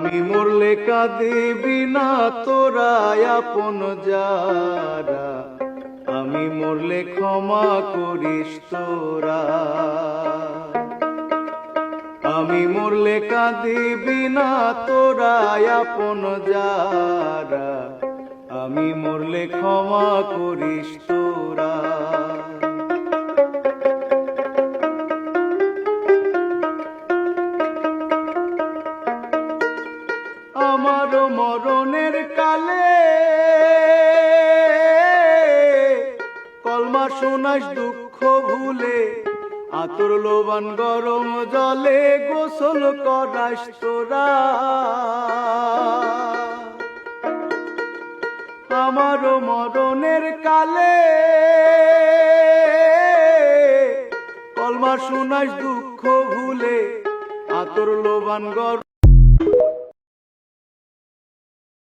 আমি মরলে কাঁদিবি না তোরা আপন যারা, আমি মরলে ক্ষমা করিস তোরা। আমি মরলে কাঁদিবি না তোরা আপন যারা, আমি মরলে ক্ষমা করিস তোরা। আমার মরণের কালে কলমা শোনাস দুঃখ ভুলে, আতর লোবান গরম জলে গোসল করাস তোরা। আমার মরণের কালে কলমা শোনাস দুঃখ ভুলে, আতর লোবান গরম